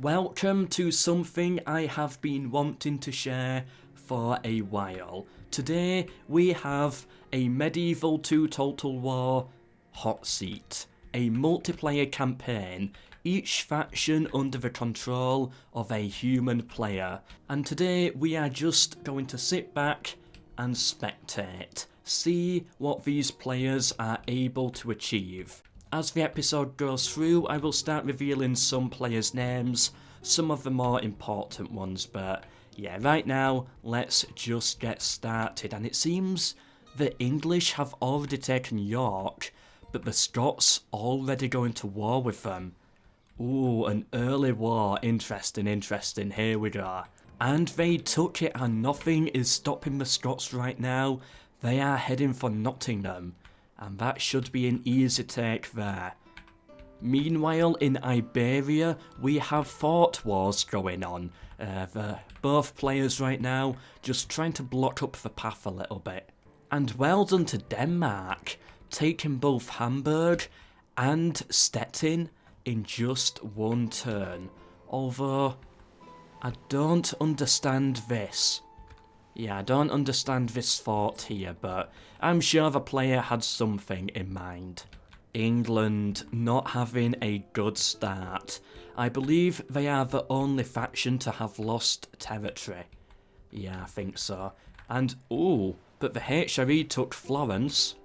Welcome to something I have been wanting to share for a while. Today we have a Medieval 2 Total War hot seat, a multiplayer campaign, each faction under the control of a human player. And today we are just going to sit back and spectate, see what these players are able to achieve. As the episode goes through, I will start revealing some players' names, some of the more important ones, but yeah, right now, let's just get started. And it seems the English have already taken York, but the Scots already going to war with them. Ooh, an early war, interesting, here we go. And they took it and nothing is stopping the Scots right now. They are heading for Nottingham. And that should be an easy take there. Meanwhile, in Iberia, we have thought wars going on. Both players right now just trying to block up the path a little bit. And well done to Denmark, taking both Hamburg and Stettin in just one turn. Although, I don't understand this. Yeah, I don't understand this thought here, but I'm sure the player had something in mind. England not having a good start. I believe they are the only faction to have lost territory. Yeah, I think so. And, ooh, but the HRE took Florence.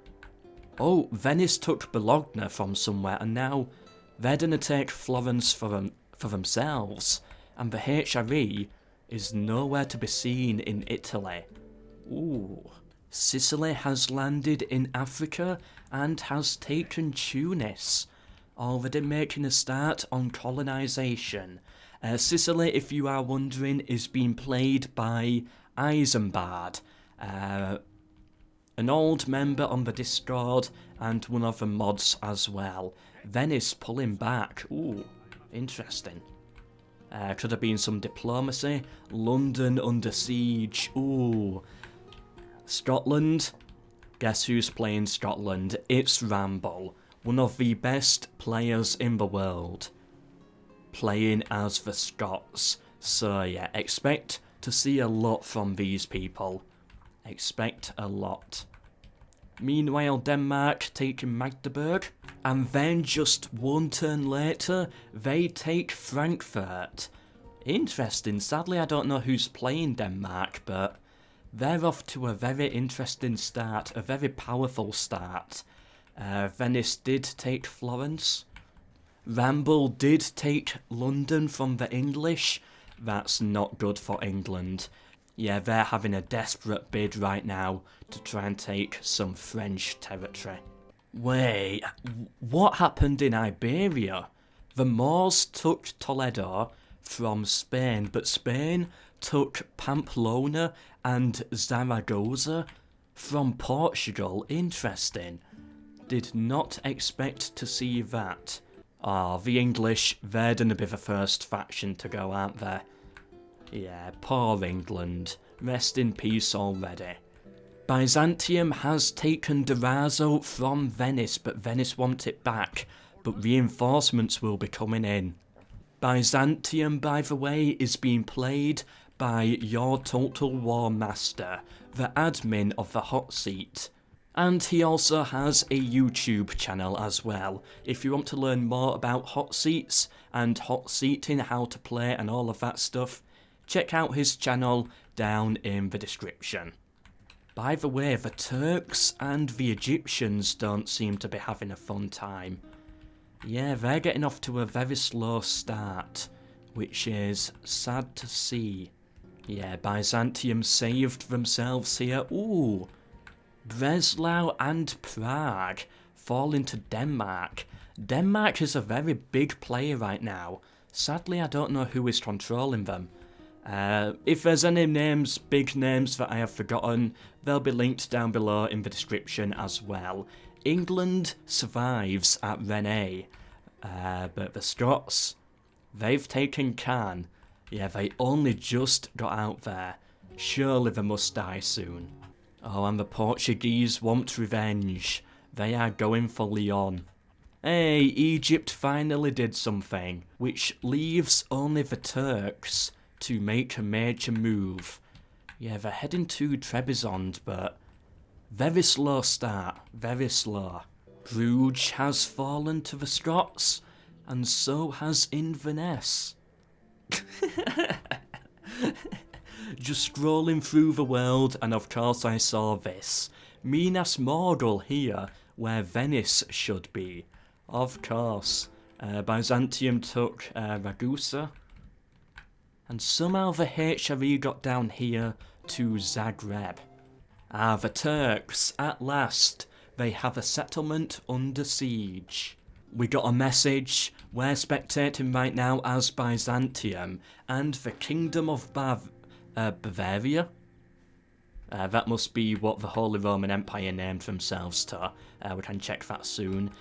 Oh, Venice took Bologna from somewhere, and now they're gonna take Florence for themselves. And the HRE is nowhere to be seen in Italy. Ooh. Sicily has landed in Africa and has taken Tunis, already making a start on colonisation. Sicily, if you are wondering, is being played by Isenbard, an old member on the Discord and one of the mods as well. Venice pulling back. Ooh, interesting. Could have been some diplomacy. London under siege. Ooh. Scotland. Guess who's playing Scotland? It's Ramble. One of the best players in the world. Playing as the Scots. So yeah, expect to see a lot from these people. Expect a lot. Meanwhile, Denmark taking Magdeburg. And then just one turn later, they take Frankfurt. Interesting. Sadly, I don't know who's playing Denmark, but they're off to a very interesting start, a very powerful start. Venice did take Florence. Ramble did take London from the English. That's not good for England. Yeah, they're having a desperate bid right now to try and take some French territory. Wait, what happened in Iberia? The Moors took Toledo from Spain, but Spain took Pamplona and Zaragoza from Portugal. Interesting. Did not expect to see that. The English, they're gonna be the first faction to go, aren't they? Yeah, poor England. Rest in peace already. Byzantium has taken Durazzo from Venice, but Venice want it back. But reinforcements will be coming in. Byzantium, by the way, is being played by your Total War Master, the admin of the hot seat. And he also has a YouTube channel as well. If you want to learn more about hot seats and hot seating, how to play and all of that stuff, check out his channel down in the description. By the way, the Turks and the Egyptians don't seem to be having a fun time. Yeah, they're getting off to a very slow start, which is sad to see. Yeah, Byzantium saved themselves here. Ooh, Breslau and Prague fall into Denmark. Denmark is a very big player right now. Sadly, I don't know who is controlling them. If there's any names, big names that I have forgotten, they'll be linked down below in the description as well. England survives at Rennes, but the Scots, they've taken Caen. Yeah, they only just got out there. Surely they must die soon. Oh, and the Portuguese want revenge. They are going for Lyon. Hey, Egypt finally did something, which leaves only the Turks to make a major move. Yeah, they're heading to Trebizond, but very slow start, very slow. Bruges has fallen to the Scots, and so has Inverness. Just scrolling through the world, and of course I saw this. Minas Morgul here, where Venice should be. Of course. Byzantium took Ragusa. And somehow the HRE got down here to Zagreb. Ah, the Turks, at last, they have a settlement under siege. We got a message, we're spectating right now as Byzantium, and the Kingdom of Bavaria? That must be what the Holy Roman Empire named themselves to. We can check that soon.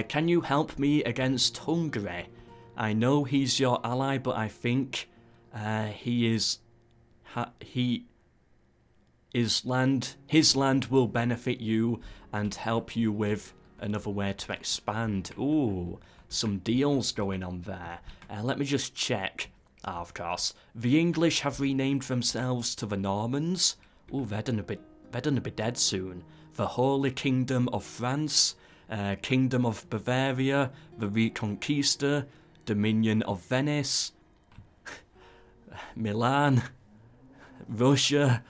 Can you help me against Hungary? I know he's your ally, but I think his land will benefit you and help you with another way to expand. Ooh, some deals going on there. Let me just check. Ah, of course. The English have renamed themselves to the Normans. Ooh, they're gonna be dead soon. The Holy Kingdom of France, Kingdom of Bavaria, the Reconquista, Dominion of Venice, Milan, Russia.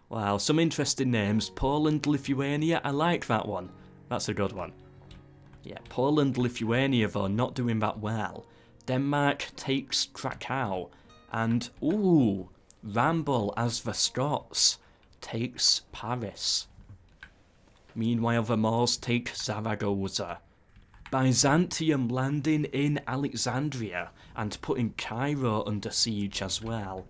Wow, some interesting names. Poland, Lithuania, I like that one. That's a good one. Yeah, Poland, Lithuania though, not doing that well. Denmark takes Krakow, and ooh, Ramble as the Scots takes Paris. Meanwhile, the Moors take Zaragoza. Byzantium landing in Alexandria and putting Cairo under siege as well.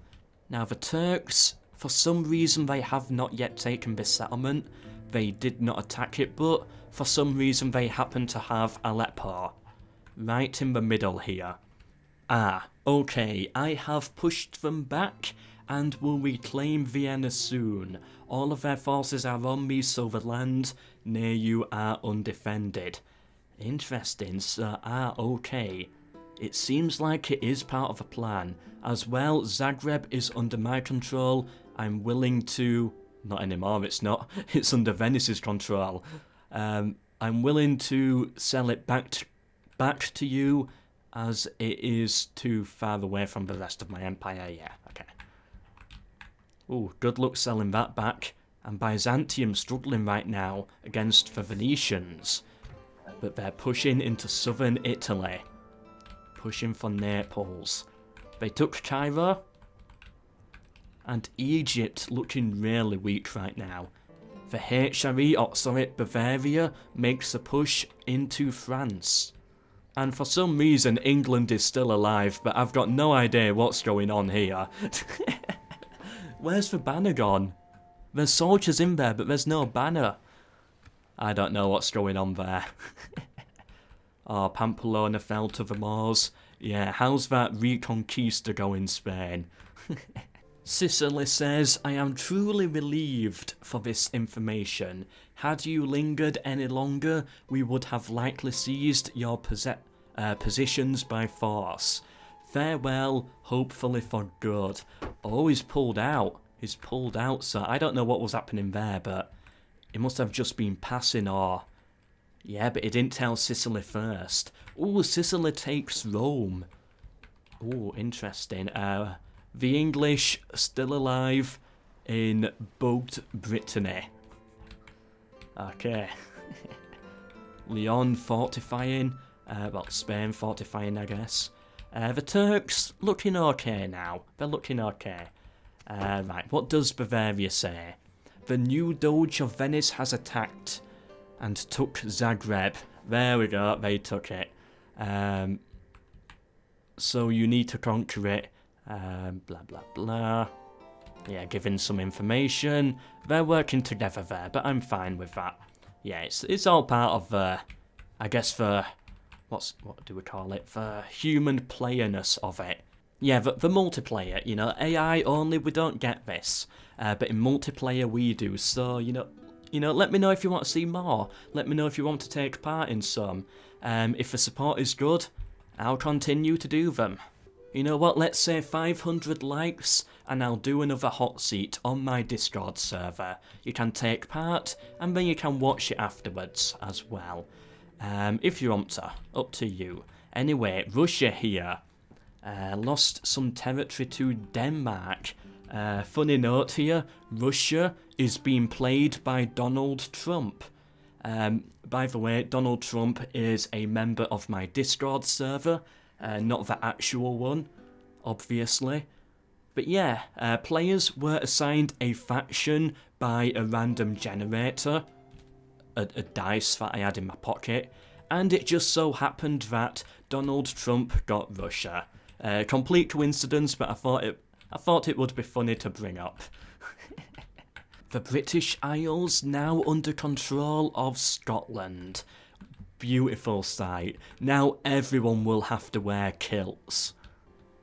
Now the Turks, for some reason they have not yet taken this settlement. They did not attack it, but for some reason they happen to have Aleppo. Right in the middle here. Ah, okay, I have pushed them back and will reclaim Vienna soon. All of their forces are on me, so the land near you are undefended. Interesting, so okay. It seems like it is part of a plan. As well, Zagreb is under my control. I'm willing to... Not anymore, it's not. It's under Venice's control. I'm willing to sell it back to you, as it is too far away from the rest of my empire. Yeah, okay. Ooh, good luck selling that back. And Byzantium struggling right now against the Venetians. But they're pushing into southern Italy. Pushing for Naples. They took Cairo. And Egypt looking really weak right now. The HRE, Bavaria makes a push into France. And for some reason England is still alive, but I've got no idea what's going on here. Where's the banner gone? There's soldiers in there, but there's no banner. I don't know what's going on there. Oh, Pamplona fell to the Moors. Yeah, how's that Reconquista going, Spain? Sicily says, I am truly relieved for this information. Had you lingered any longer, we would have likely seized your positions by force. Farewell, hopefully for good. Oh, he's pulled out. He's pulled out, so I don't know what was happening there, but he must have just been passing or... Yeah, but he didn't tell Sicily first. Ooh, Sicily takes Rome. Ooh, interesting. The English still alive in bugged Brittany. Okay. Lyon fortifying. Well, Spain fortifying, I guess. The Turks looking okay now. They're looking okay. Right, what does Bavaria say? The new Doge of Venice has attacked and took Zagreb. There we go, they took it. So you need to conquer it. Blah, blah, blah. Yeah, giving some information. They're working together there, but I'm fine with that. Yeah, it's all part of I guess what do we call it? The human playerness of it. Yeah, the multiplayer, you know, AI only, we don't get this. But in multiplayer we do, so, you know, You know, let me know if you want to see more. Let me know if you want to take part in some. If the support is good, I'll continue to do them. You know what, let's say 500 likes and I'll do another hot seat on my Discord server. You can take part and then you can watch it afterwards as well. If you want to, up to you. Anyway, Russia here lost some territory to Denmark. Funny note here, Russia is being played by Donald Trump. By the way, Donald Trump is a member of my Discord server, not the actual one, obviously. But yeah, players were assigned a faction by a random generator, a dice that I had in my pocket, and it just so happened that Donald Trump got Russia. Complete coincidence, but I thought it would be funny to bring up. The British Isles now under control of Scotland. Beautiful sight. Now everyone will have to wear kilts.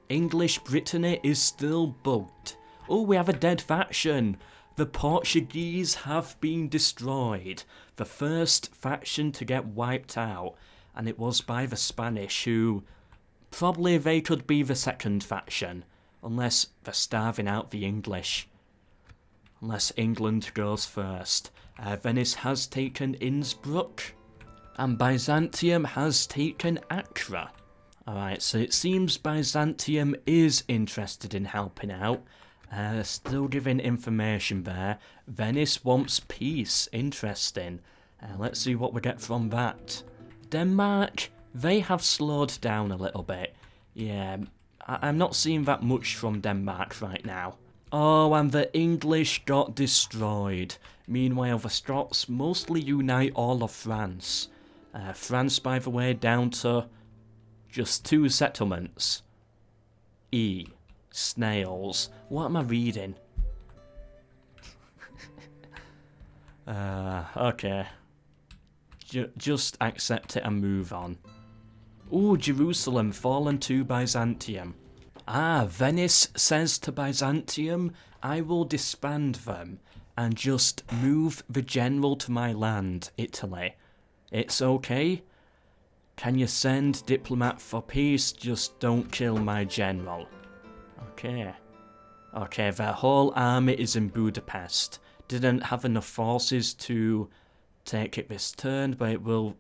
English Brittany is still bugged. Oh, we have a dead faction. The Portuguese have been destroyed. The first faction to get wiped out. And it was by the Spanish, who... probably they could be the second faction. Unless they're starving out the English. Unless England goes first. Venice has taken Innsbruck. And Byzantium has taken Accra. Alright, so it seems Byzantium is interested in helping out. Still giving information there. Venice wants peace. Interesting. Let's see what we get from that. Denmark, they have slowed down a little bit. Yeah, I'm not seeing that much from Denmark right now. Oh, and the English got destroyed. Meanwhile, the Scots mostly unite all of France. France, by the way, down to just 2 settlements. Snails. What am I reading? Okay. Just accept it and move on. Ooh, Jerusalem fallen to Byzantium. Venice says to Byzantium, I will disband them and just move the general to my land, Italy. It's okay? Can you send diplomat for peace? Just don't kill my general. Okay. Okay, their whole army is in Budapest. Didn't have enough forces to take it this turn, but it will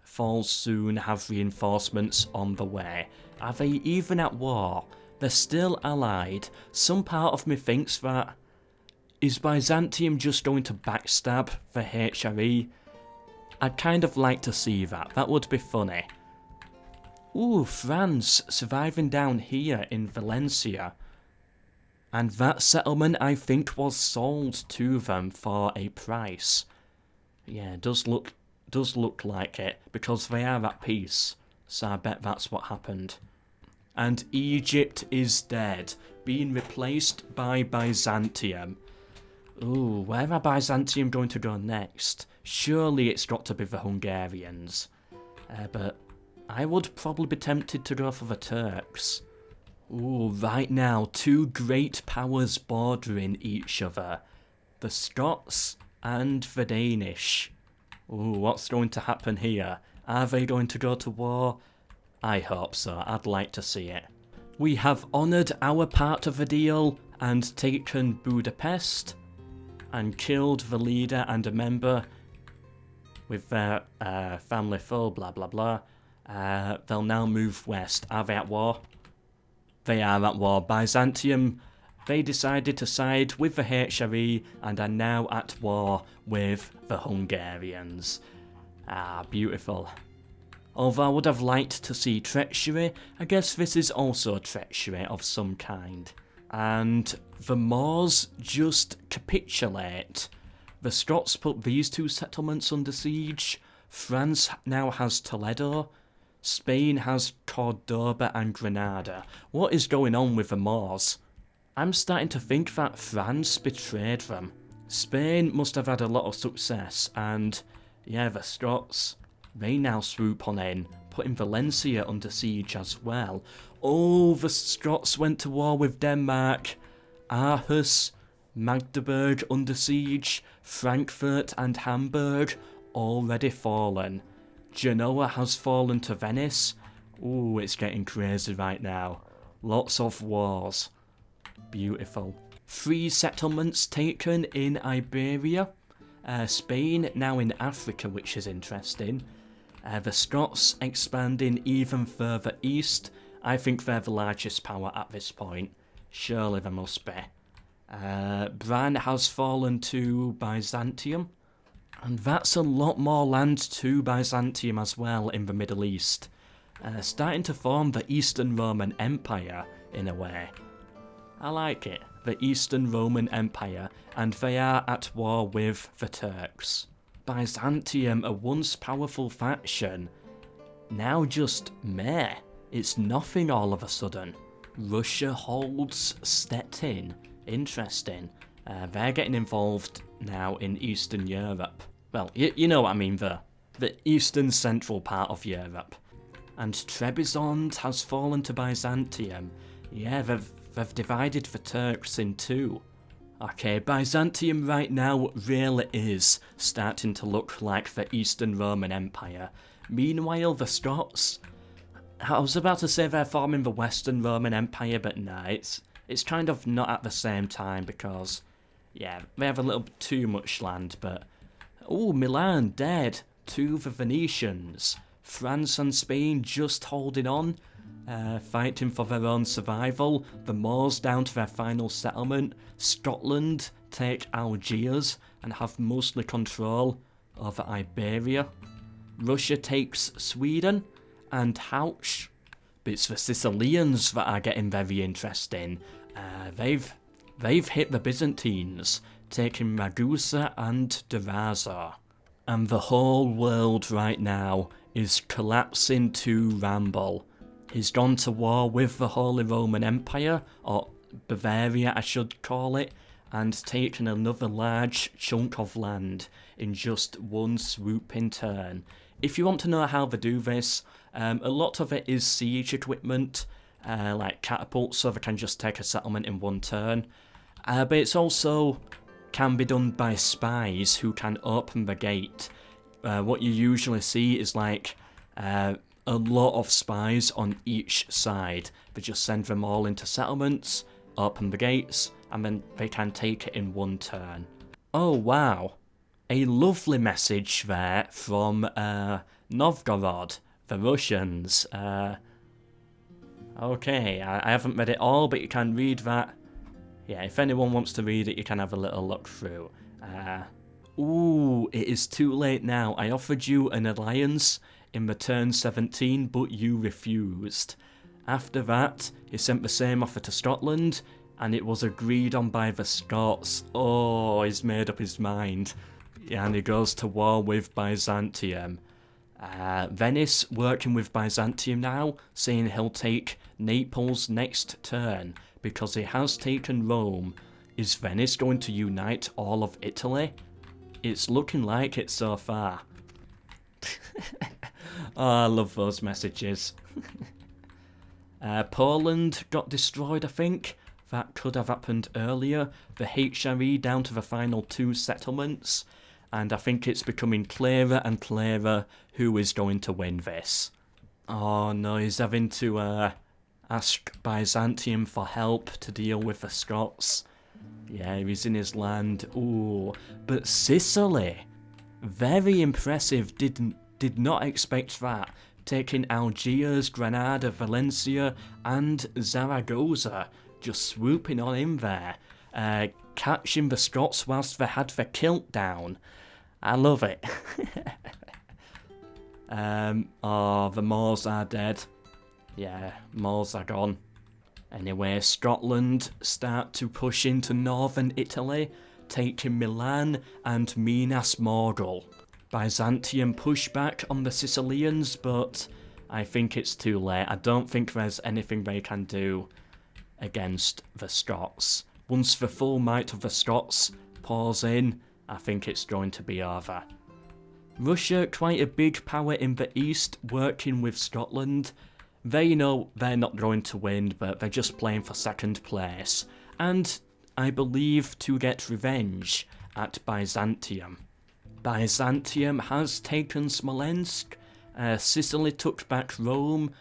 fall soon, have reinforcements on the way. Are they even at war? They're still allied. Some part of me thinks that... is Byzantium just going to backstab the HRE? I'd kind of like to see that. That would be funny. Ooh, France surviving down here in Valencia. And that settlement, I think, was sold to them for a price. Yeah, does look like it, because they are at peace. So I bet that's what happened. And Egypt is dead, being replaced by Byzantium. Ooh, where are Byzantium going to go next? Surely it's got to be the Hungarians. But I would probably be tempted to go for the Turks. Ooh, right now, 2 great powers bordering each other. The Scots and the Danish. Ooh, what's going to happen here? Are they going to go to war? I hope so. I'd like to see it. We have honoured our part of the deal and taken Budapest and killed the leader and a member with their family foe, blah blah blah. They'll now move west. Are they at war? They are at war. Byzantium, they decided to side with the HRE and are now at war with the Hungarians. Beautiful. Although I would have liked to see treachery, I guess this is also treachery of some kind. And the Moors just capitulate. The Scots put these 2 settlements under siege. France now has Toledo. Spain has Cordoba and Granada. What is going on with the Moors? I'm starting to think that France betrayed them. Spain must have had a lot of success, and yeah, the Scots, they now swoop on in, putting Valencia under siege as well. Oh, the Scots went to war with Denmark. Aarhus Magdeburg under siege, Frankfurt and Hamburg already fallen. Genoa has fallen to Venice. Ooh, it's getting crazy right now. Lots of wars. Beautiful. 3 settlements taken in Iberia. Spain now in Africa, which is interesting. The Scots expanding even further east. I think they're the largest power at this point. Surely they must be. Bran has fallen to Byzantium. And that's a lot more land to Byzantium as well in the Middle East. Starting to form the Eastern Roman Empire, in a way. I like it. The Eastern Roman Empire, and they are at war with the Turks. Byzantium, a once powerful faction, now just meh. It's nothing all of a sudden. Russia holds Stettin. Interesting. They're getting involved now in Eastern Europe. Well, you know what I mean, the eastern central part of Europe. And Trebizond has fallen to Byzantium. Yeah, they've divided the Turks in 2. Okay, Byzantium right now really is starting to look like the Eastern Roman Empire. Meanwhile, the Scots, I was about to say they're forming the Western Roman Empire, but nah, it's kind of not at the same time because, yeah, they have a little bit too much land, but... Oh, Milan dead to the Venetians. France and Spain just holding on, fighting for their own survival. The Moors down to their final settlement. Scotland take Algiers and have mostly control over Iberia. Russia takes Sweden and Hauch. But it's the Sicilians that are getting very interesting. They've hit the Byzantines, taking Ragusa and Durazzo. And the whole world right now is collapsing to Ramble. He's gone to war with the Holy Roman Empire, or Bavaria I should call it, and taken another large chunk of land in just one swooping turn. If you want to know how they do this, a lot of it is siege equipment, like catapults, so they can just take a settlement in one turn. But it's also can be done by spies who can open the gate. What you usually see is like a lot of spies on each side. They just send them all into settlements, open the gates, and then they can take it in one turn. Oh wow, a lovely message there from Novgorod, the Russians. Okay, I haven't read it all, but you can read that. Yeah, if anyone wants to read it, you can have a little look through. Ooh, it is too late now. I offered you an alliance in the turn 17, but you refused. After that, he sent the same offer to Scotland, and it was agreed on by the Scots. Oh, he's made up his mind. Yeah, and he goes to war with Byzantium. Venice working with Byzantium now, saying he'll take Naples next turn, because he has taken Rome. Is Venice going to unite all of Italy? It's looking like it so far. Oh, I love those messages. Poland got destroyed, I think. That could have happened earlier. The HRE down to the final 2 settlements. And I think it's becoming clearer and clearer who is going to win this. Oh no, he's having to ask Byzantium for help to deal with the Scots. Yeah, he's in his land. Ooh, but Sicily, very impressive. Did not expect that. Taking Algiers, Granada, Valencia, and Zaragoza, just swooping on in there, catching the Scots whilst they had their kilt down. I love it. Oh, the Moors are dead. Yeah, Moors are gone. Anyway, Scotland start to push into northern Italy, taking Milan and Minas Morgul. Byzantium push back on the Sicilians, but I think it's too late. I don't think there's anything they can do against the Scots. Once the full might of the Scots pours in, I think it's going to be over. Russia, quite a big power in the east, working with Scotland. They know they're not going to win, but they're just playing for second place. And I believe, to get revenge at Byzantium. Byzantium has taken Smolensk, Sicily took back Rome,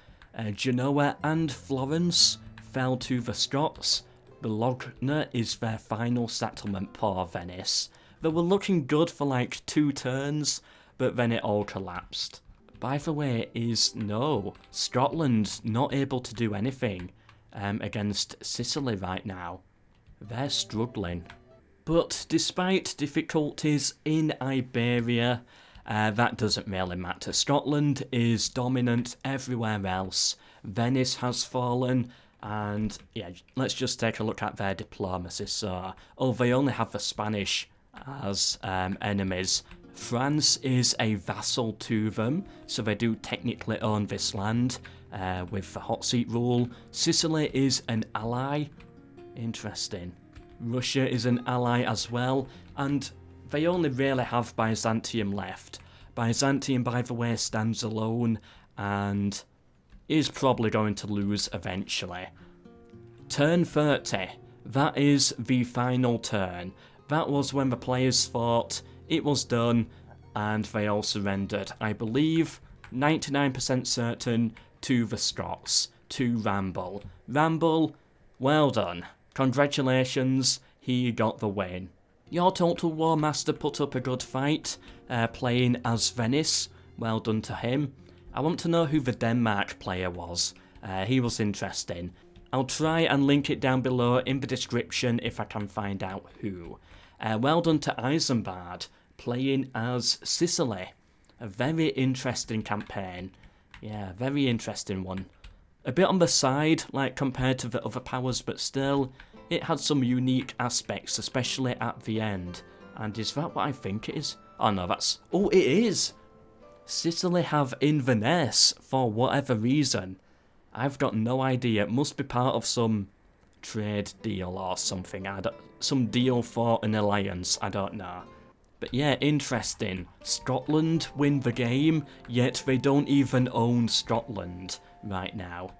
Genoa and Florence fell to the Scots. Bologna is their final settlement, poor Venice. They were looking good for like 2 turns, but then it all collapsed. By the way, Scotland not able to do anything against Sicily right now. They're struggling. But despite difficulties in Iberia, that doesn't really matter. Scotland is dominant everywhere else. Venice has fallen, and yeah, let's just take a look at their diplomacy. So, they only have the Spanish as enemies. France is a vassal to them, so they do technically own this land with the hot seat rule. Sicily is an ally. Interesting. Russia is an ally as well, and they only really have Byzantium left. Byzantium, by the way, stands alone and is probably going to lose eventually. Turn 30. That is the final turn. That was when the players thought it was done and they all surrendered. I believe 99% certain to the Scots, to Ramble. Ramble, well done. Congratulations, he got the win. Your Total War Master put up a good fight, playing as Venice. Well done to him. I want to know who the Denmark player was. He was interesting. I'll try and link it down below in the description if I can find out who. Well done to Isenbard, playing as Sicily. A very interesting campaign. Yeah, very interesting one. A bit on the side, like compared to the other powers, but still, it had some unique aspects, especially at the end. And is that what I think it is? Oh no, oh, it is! Sicily have Inverness, for whatever reason. I've got no idea. It must be part of some trade deal or something. Some deal for an alliance, I don't know. But yeah, interesting. Scotland win the game, yet they don't even own Scotland right now.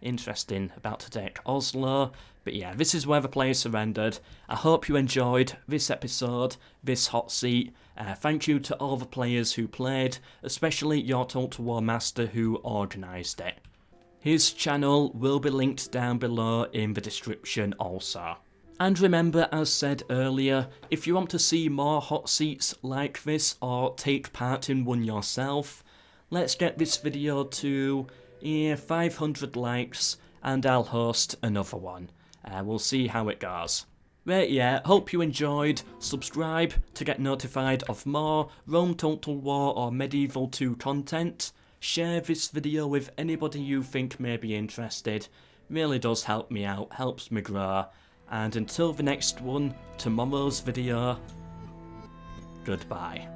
Interesting. About to take Oslo. But yeah, this is where the players surrendered. I hope you enjoyed this episode, this hot seat. Thank you to all the players who played, especially your Total War Master who organised it. His channel will be linked down below in the description also. And remember, as said earlier, if you want to see more hot seats like this or take part in one yourself, let's get this video to 500 likes and I'll host another one. We'll see how it goes. But yeah, hope you enjoyed. Subscribe to get notified of more Rome Total War or Medieval 2 content. Share this video with anybody you think may be interested. Really does help me out, helps me grow. And until the next one, tomorrow's video, goodbye.